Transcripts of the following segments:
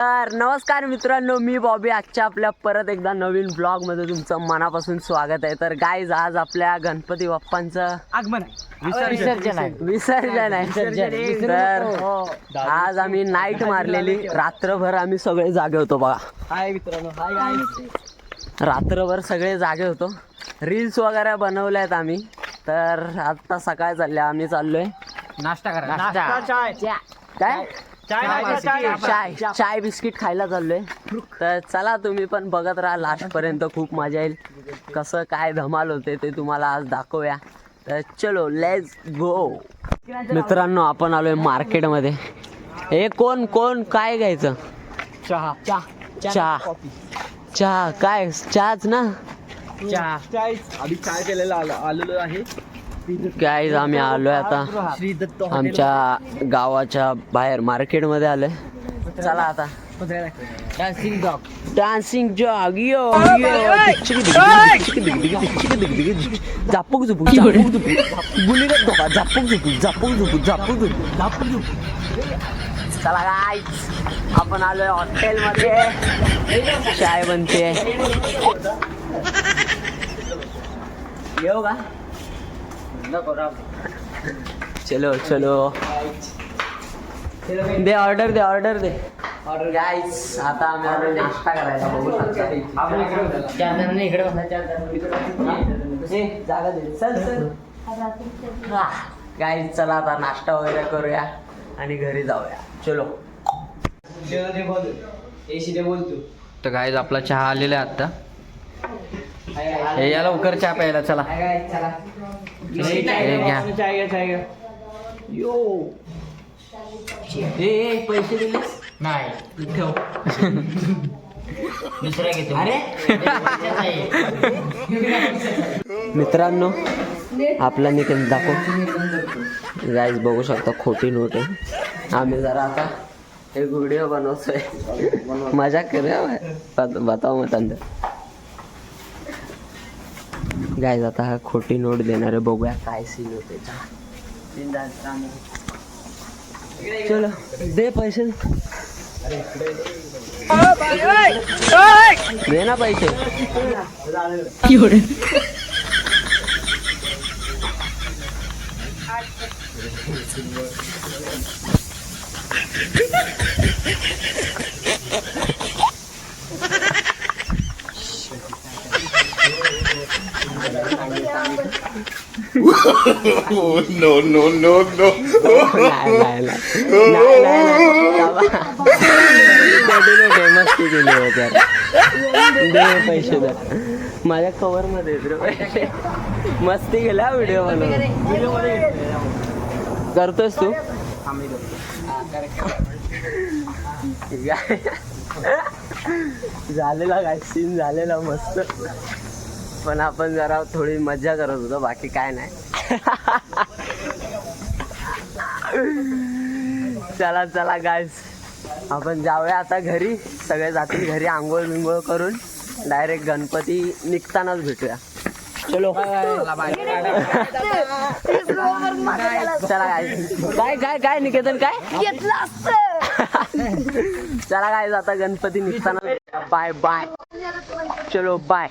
तर नमस्कार मित्रांनो, मी बॉबी. आजच्या आपल्या परत एकदा नवीन ब्लॉग मध्ये तुमचं मनापासून स्वागत आहे. तर गाईज, आज आपल्या गणपती बाप्पांचं आगमन विसर्जन आहे. तर आज आम्ही नाईट मारलेली. रात्रभर आम्ही सगळे जागे होतो बघा. हाय मित्रांनो, हाय गाईस. रात्रभर सगळे जागे होतो. रील्स वगैरे बनवल्यात आम्ही. तर आता सकाळ चालल्या, आम्ही चाललोय नाश्ता करा. काय चाय चाय बिस्किट खायला चाललोय. तर चला, तुम्ही पण बघत राहा लास्ट पर्यंत. खूप मजा येईल. कसं काय धमाल होते ते तुम्हाला आज दाखवूया. तर चलो, लेट्स गो. मित्रांनो, आपण आलोय मार्केटमध्ये. हे कोण कोण काय घ्यायचं? चहा चहा काय? चहाच ना. आम्ही चाय केलेला आलेलो आहे. गाईज, आम्ही आलोय आता श्री दत्त आमच्या गावाच्या बाहेर मार्केटमध्ये आलोय. चला आता dancing dog. Dancing jog. Yo झापूक झुपूक गुलीगत धोका. झापूक झुपूक. चला गाईज, आपण आलोय हॉटेलमध्ये. चाय बनते. येऊ का? चलो दे ऑर्डर दे. गाईस, आता आम्ही आलो नाश्ता करायला. बघू शकता जागा दे. चल गाईस, चला आता नाश्ता वगैरे करूया आणि घरी जाऊया. चलो. तर गाईस, आपला चहा आलेला आहे आता. या लवकर चहा प्यायला. चला घ्या. यो पैसे दिलेस नाही, ठेव. दुसरा घेतो. अरे मित्रांनो, आपला निकन दाखव. गाईज, बघू शकता खोटी नोट आहे. आम्ही जरा आता एक व्हिडिओ बनवतोय. मजा करूया. बताओ मत अंदर. गाईज, आता हा खोटी नोट देणार आहे. बघूया काय सीन होते. चलो दे पैसे. दे ना पैसे. No. मस्ती केली होती. दे पैसे. माझ्या कव्हर मध्ये मस्ती केला. व्हिडिओ बनव करतोस तू. झालेला काय सीन झालेला मस्त. पण आपण जरा थोडी मजा करत होतो, बाकी काय नाही. चला गाईज, आपण जाऊया आता घरी. सगळे जातील घरी. आंघोळ बिंघोळ करून डायरेक्ट गणपती निघतानाच भेटूया. चलो. चला गाईज. काय निकेतन काय घेतलं असतं. चला गाईज, आता गणपती निघताना. बाय. चलो बाय.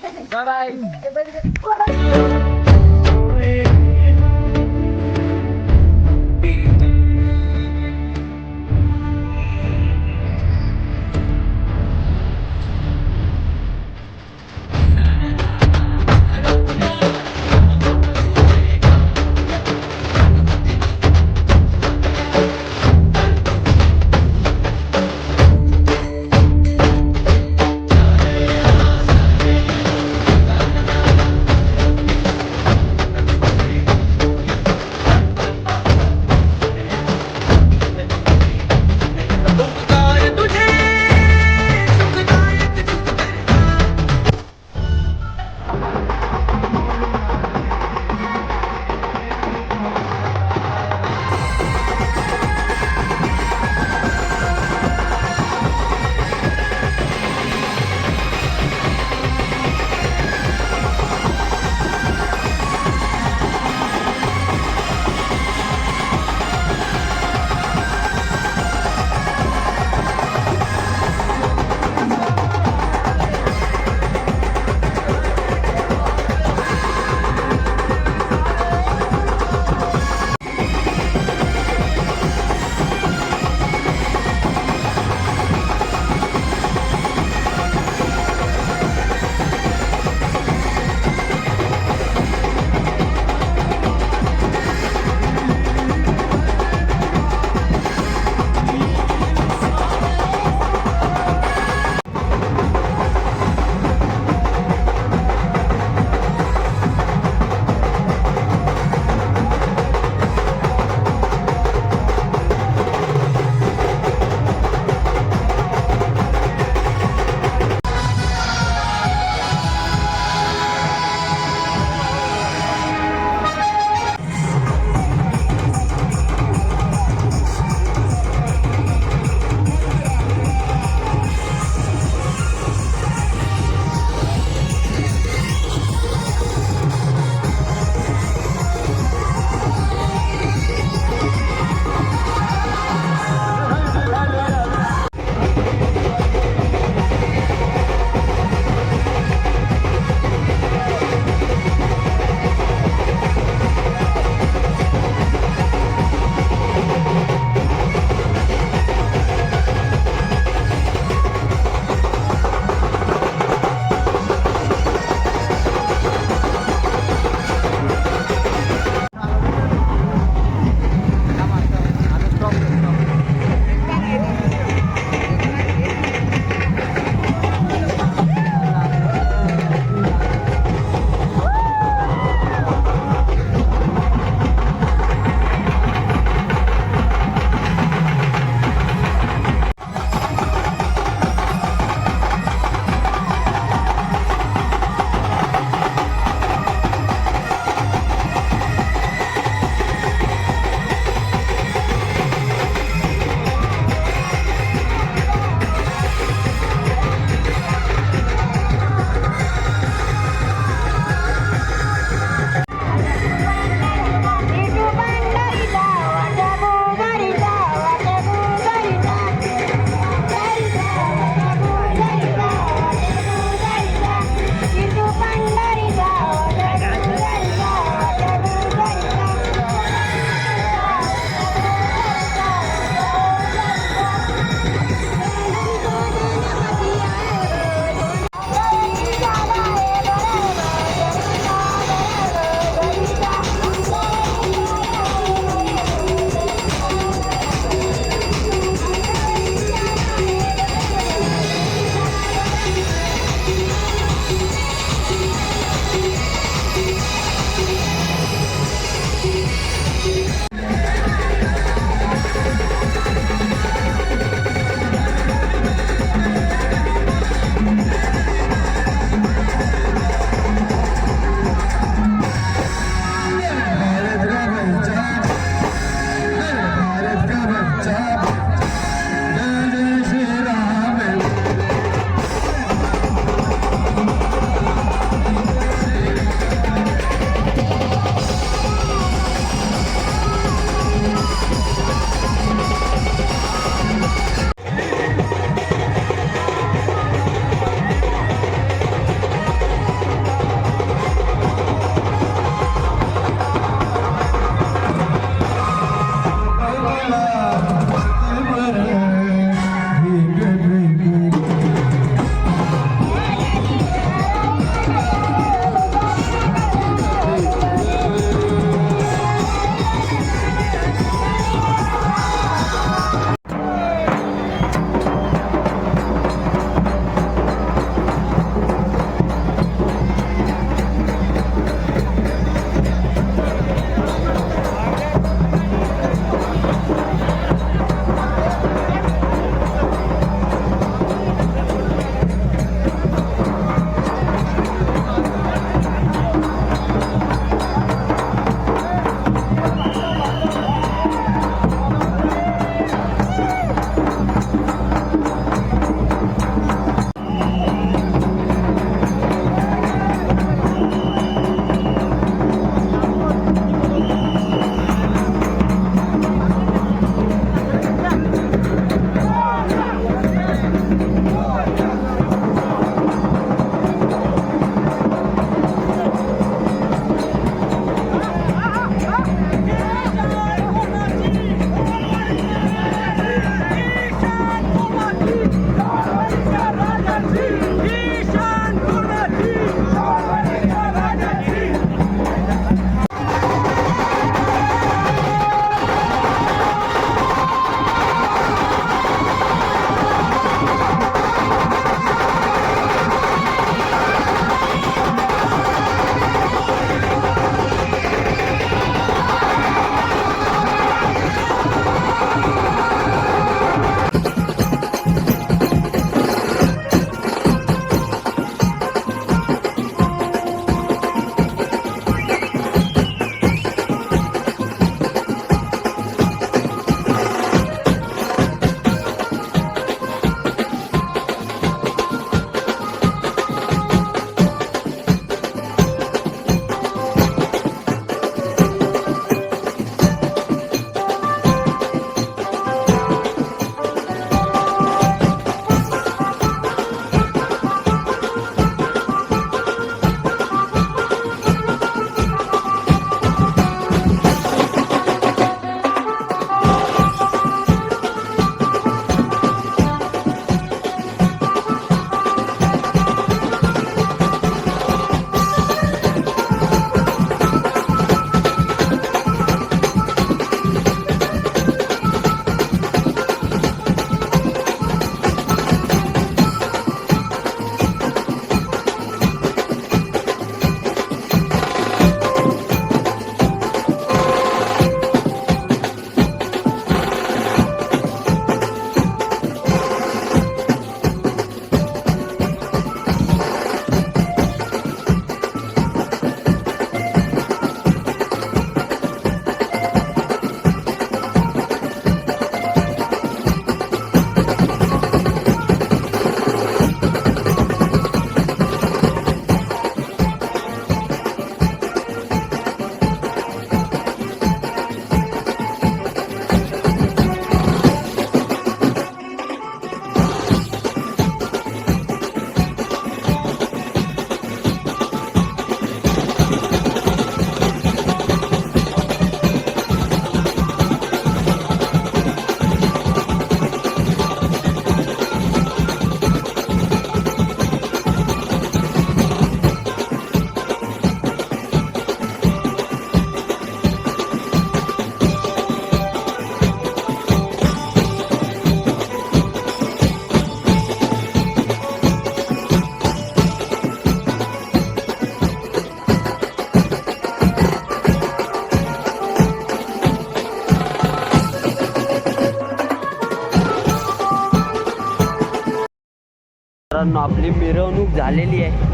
मित्रांनो आपली मिरवणूक झालेली आहे.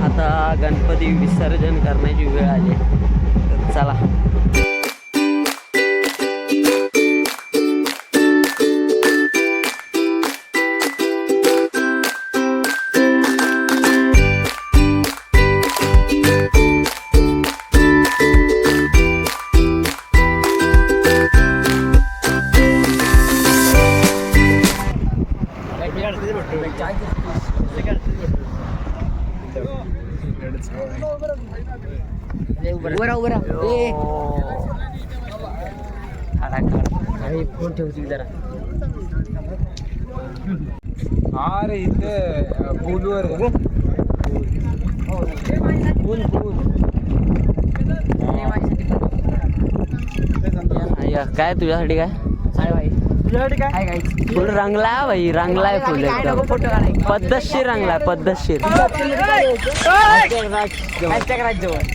आता गणपती विसर्जन करण्याची वेळ आली आहे. तर चला. फोन ठेवची जरा. अरे इथे पूलवर काय तुझ्यासाठी काय फुल रंगलाय भाई, रंगलाय फुल एकदम पद्धतशीर रंगलाय, पद्धतशीर.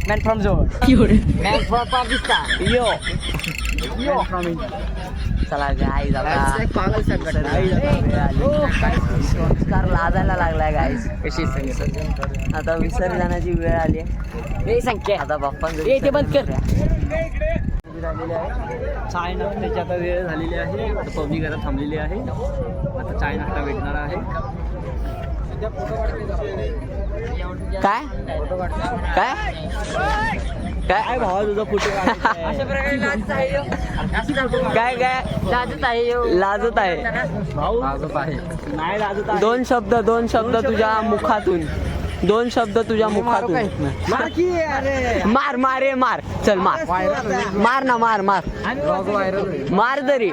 मॅन फ्रॉम जवळ man from Pakistan yo yo from चला गाईज संस्कार लाजायला लागलाय गाईज. कशी आता विसर्जनाची वेळ आली आहे. संख्या आता बाप्पा ते बंद कर. चाय नाश्त्याची आता वेळ झालेली आहे. आता पब्लिक आता थांबलेली आहे. आता चाय नाश्ता भेटणार आहे. काय काय काय भावा तुझा फोटो काय काय लाजत आहे भाऊ लाजत आहे. नाही लाजत आहे. दोन शब्द तुझ्या मुखातून, दोन शब्द तुझ्या मुखातून. मार की अरे मार मारे मार. चल मार मार ना, मार मार मार तरी.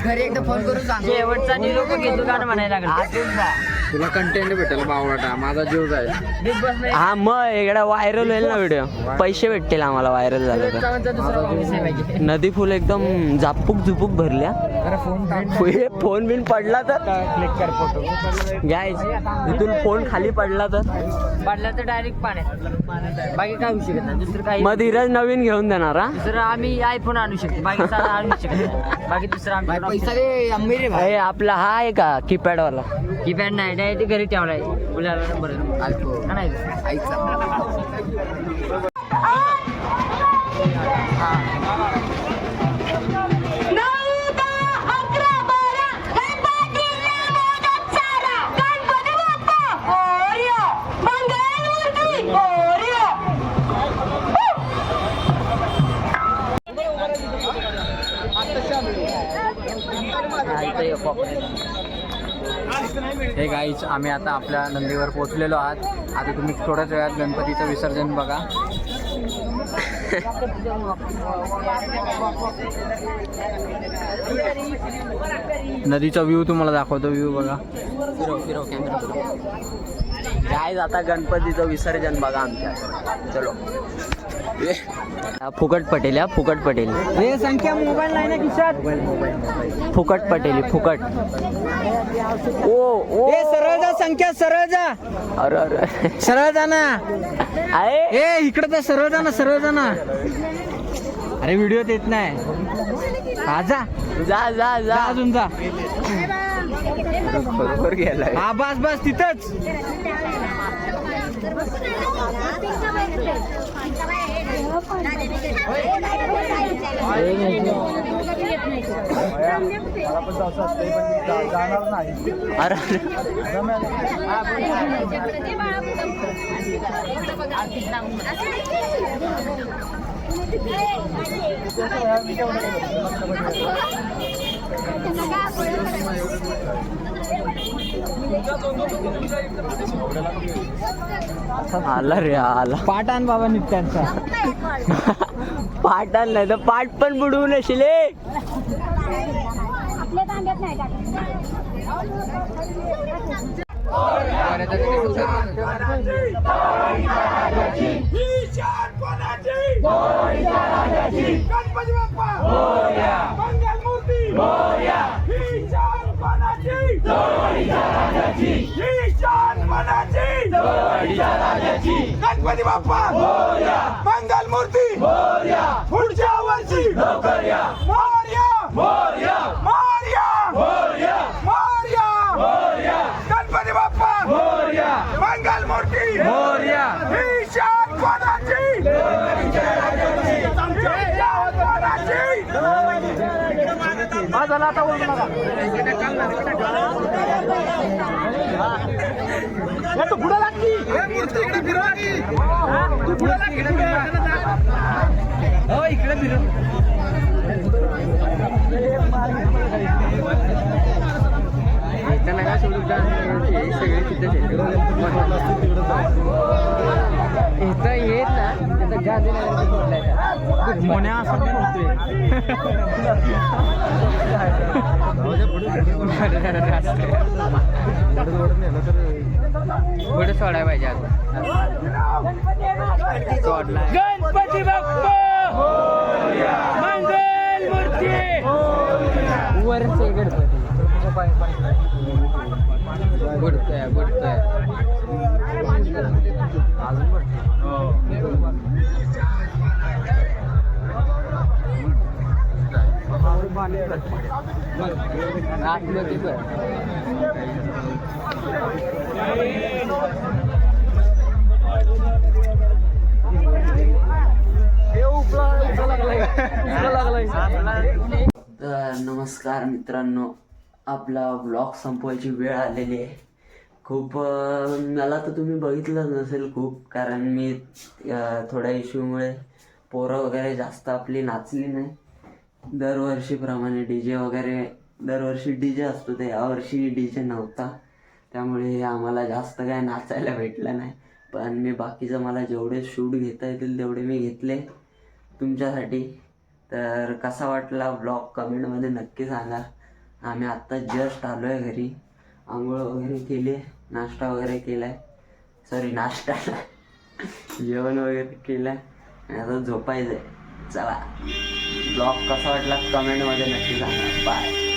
घरी एकदा फोन करून सांग. शेवटचा निरोप घेतो का म्हणायला तुला कंटेंट भेटेल बावळाटा. माझा जीव जाईल. हा मग एकदा व्हायरल होईल ना व्हिडिओ. पैसे भेटतील आम्हाला व्हायरल झालं तर. नदी फुल एकदम झापूक झुपूक भरल्या. फोन बिन पडला तर क्लिक कर फोटो. गाईज इथून फोन खाली पडला तर डायरेक्ट पाण्यात. बाकी काय होऊ शकत नाही. दुसरं काही मग धीरज नवीन घेऊन देणार. हा दुसरं आम्ही आयफोन आणू शकतो. बाकी आणू शकतो. बाकी दुसरं आम्ही पैसा रे. आपला हा आहे का कीपॅड वाला? कीपॅड नाही, डायरेक्ट घरी ठेवलाय. मुलाला नंबर नाही हे गाईच आम्ही आता आपल्या नंदीवर पोहोचलेलो आहात. आता तुम्ही थोड्याच वेळात गणपतीचं विसर्जन बघा. नदीचा व्ह्यू तुम्हाला दाखवतो. व्ह्यू बघा. फिरव कॅमेरा. गाईज आता गणपतीचं विसर्जन बघा आमच्या. चलो फुकट पटेल. या फुकट पटेल. हे संख्या मोबाईल नाही ना खिशात. फुकट पटेल फुकट. ओ सरळ जा संख्या, सरळ जा. अरे अरे सरळ जा ना. आहे ए इकडे तर सरळ जा ना, सरळ जा ना. अरे व्हिडिओ येत नाही. जा जा जा जा अजून जा. बरोबर गेलाय. हा बस बस तिथंच. जाणार नाही. अरे आला रे आला. पाट आण बाबा नित्यांचा. पाट नाही तर पाट पण बुडवू नशील. आपल्या तांब्यात नाही गणपती बाप्पा मंगलमूर्ती गणपती बाप्पा मंगलमूर्ती पुढच्या वर्षी मोरया मोरया मोरया मोरया पुढे सोडाय पाहिजे आता सोडला गणपती बाप्पा मंगल मूर्ती वरचे गणपती बुडतोय बुडतोय आतमध्ये पण तर नमस्कार मित्रांनो, आपला व्लॉग संपवायची वेळ आलेली आहे. खूप मला तर तुम्ही बघितलंच नसेल खूप, कारण मी थोड्या इश्यूमुळे पोरं वगैरे जास्त आपली नाचली नाही. दरवर्षीप्रमाणे डीजे वगैरे, दरवर्षी डीजे असतो ते यावर्षी डीजे नव्हता, त्यामुळे आम्हाला जास्त काय नाचायला भेटलं नाही. पण मी बाकीचं मला जेवढे शूट घेता येतील तेवढे मी घेतले तुमच्यासाठी. तर कसा वाटला व्लॉग कमेंटमध्ये नक्की सांगा. आम्ही आत्ता जस्ट आलो आहे घरी, आंघोळ वगैरे केली आहे, नाश्ता वगैरे केला आहे, सॉरी नाश्ता जेवण वगैरे केलं आहे आणि आता झोपायचं आहे. चला, ब्लॉग कसा वाटला कमेंटमध्ये नक्की सांगा. बाय.